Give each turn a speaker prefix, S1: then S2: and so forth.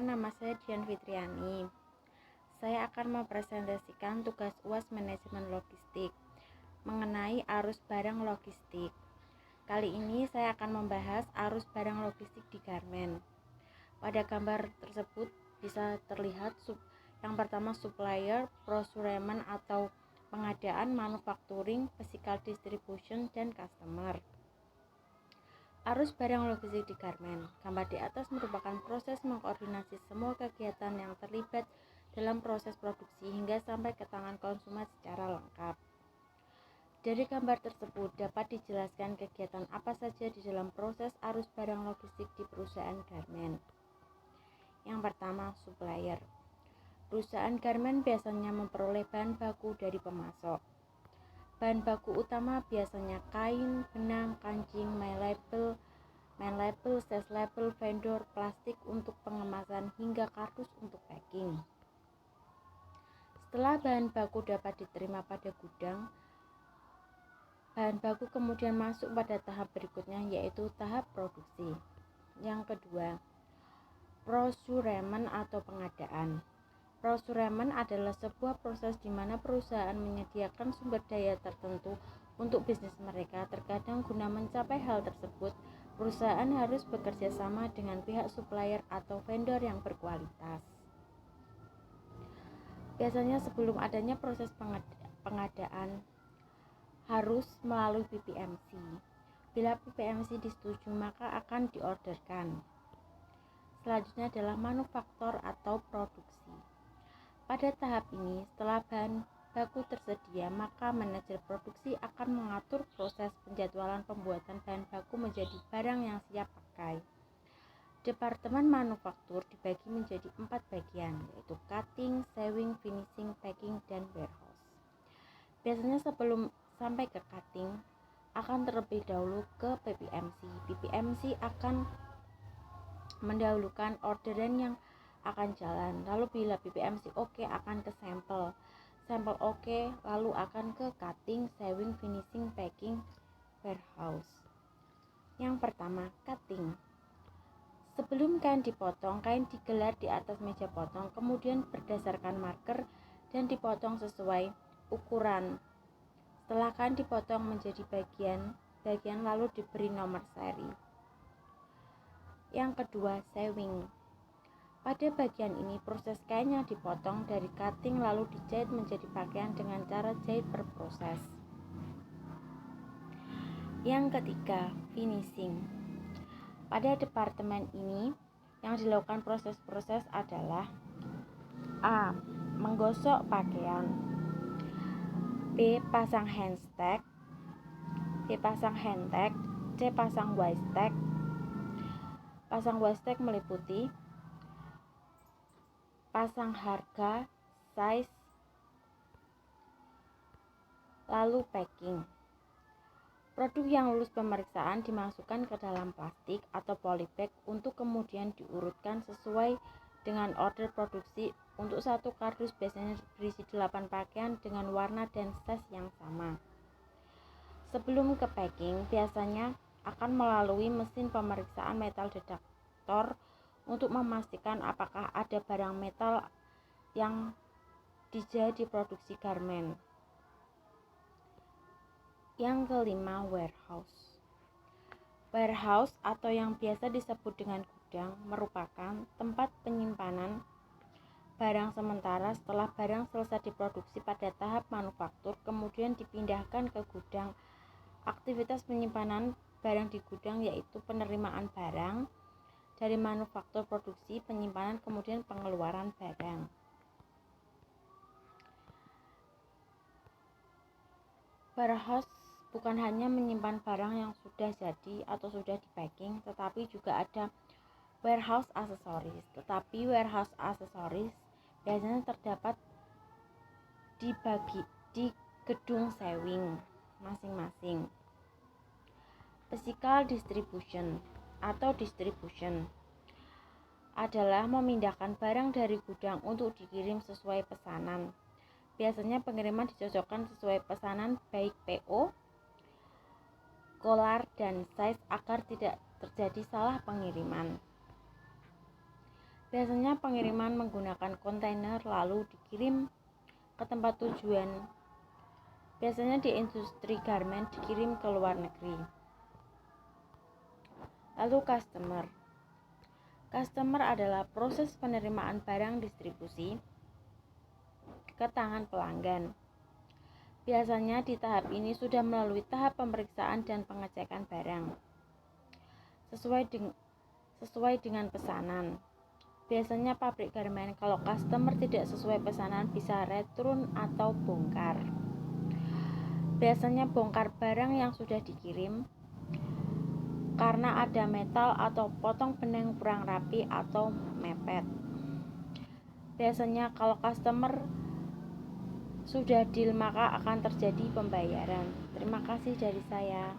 S1: perkenalkan, nama saya Dian Fitriani. Saya akan mempresentasikan tugas UAS Manajemen Logistik mengenai arus barang logistik. Kali ini saya akan membahas arus barang logistik di garmen. Pada gambar tersebut bisa terlihat yang pertama supplier, procurement atau pengadaan, manufacturing, physical distribution, dan customer. Arus barang logistik di garmen. Gambar di atas merupakan proses mengkoordinasi semua kegiatan yang terlibat dalam proses produksi hingga sampai ke tangan konsumen secara lengkap. Dari gambar tersebut dapat dijelaskan kegiatan apa saja di dalam proses arus barang logistik di perusahaan garmen. Yang pertama, supplier. Perusahaan garmen biasanya memperoleh bahan baku dari pemasok. Bahan baku utama biasanya kain, benang, kancing, main label, sales label, vendor, plastik untuk pengemasan hingga kardus untuk packing. Setelah bahan baku dapat diterima pada gudang, bahan baku kemudian masuk pada tahap berikutnya, yaitu tahap produksi. Yang kedua, procurement atau pengadaan. Procurement adalah sebuah proses di mana perusahaan menyediakan sumber daya tertentu untuk bisnis mereka. Terkadang guna mencapai hal tersebut, perusahaan harus bekerja sama dengan pihak supplier atau vendor yang berkualitas. Biasanya sebelum adanya proses pengadaan harus melalui PPMC. Bila PPMC disetujui, maka akan diorderkan. Selanjutnya adalah manufaktur atau produksi. Pada tahap ini, setelah bahan baku tersedia, maka manajer produksi akan mengatur proses penjadwalan pembuatan bahan baku menjadi barang yang siap pakai. Departemen manufaktur dibagi menjadi 4 bagian, yaitu cutting, sewing, finishing, packing, dan warehouse. Biasanya sebelum sampai ke cutting, akan terlebih dahulu ke PPMC. PPMC akan mendahulukan orderan yang akan jalan, lalu bila PPMC oke akan ke sampel oke lalu akan ke cutting, sewing, finishing, packing, warehouse. Yang pertama, cutting. Sebelum kain dipotong, kain digelar di atas meja potong, kemudian berdasarkan marker dan dipotong sesuai ukuran. Setelah kain dipotong menjadi bagian lalu diberi nomor seri. Yang kedua, sewing. Pada bagian ini, proses kain yang dipotong dari cutting lalu dijahit menjadi pakaian dengan cara jahit per proses. Yang ketiga, finishing. Pada departemen ini, yang dilakukan proses-proses adalah A. Menggosok pakaian, B. Pasang handstag, C. Pasang handtag, D. Pasang waist tag. Pasang waist tag meliputi pasang harga, size, lalu packing. Produk yang lulus pemeriksaan dimasukkan ke dalam plastik atau polybag untuk kemudian diurutkan sesuai dengan order produksi. Untuk satu kardus biasanya berisi 8 pakaian dengan warna dan size yang sama. Sebelum ke packing, biasanya akan melalui mesin pemeriksaan metal detektor untuk memastikan apakah ada barang metal yang dijahit di produksi garmen. Yang kelima, warehouse. Warehouse atau yang biasa disebut dengan gudang merupakan tempat penyimpanan barang sementara setelah barang selesai diproduksi pada tahap manufaktur, kemudian dipindahkan ke gudang. Aktivitas penyimpanan barang di gudang yaitu penerimaan barang dari manufaktur produksi, penyimpanan, kemudian pengeluaran barang. Warehouse bukan hanya menyimpan barang yang sudah jadi atau sudah di-packing, tetapi juga ada warehouse aksesoris. Tetapi warehouse aksesoris biasanya terdapat di gedung sewing masing-masing. Physical distribution atau distribution adalah memindahkan barang dari gudang untuk dikirim sesuai pesanan. Biasanya pengiriman dicocokkan sesuai pesanan baik PO, color, dan size agar tidak terjadi salah pengiriman. Biasanya pengiriman menggunakan kontainer lalu dikirim ke tempat tujuan. Biasanya di industri garment dikirim ke luar negeri. Lalu customer. Customer adalah proses penerimaan barang distribusi ke tangan pelanggan. Biasanya di tahap ini sudah melalui tahap pemeriksaan dan pengecekan barang sesuai dengan pesanan. Biasanya pabrik garment kalau customer tidak sesuai pesanan bisa return atau bongkar. Biasanya bongkar barang yang sudah dikirim karena ada metal atau potong benang kurang rapi atau mepet. Biasanya kalau customer sudah deal maka akan terjadi pembayaran. Terima kasih dari saya.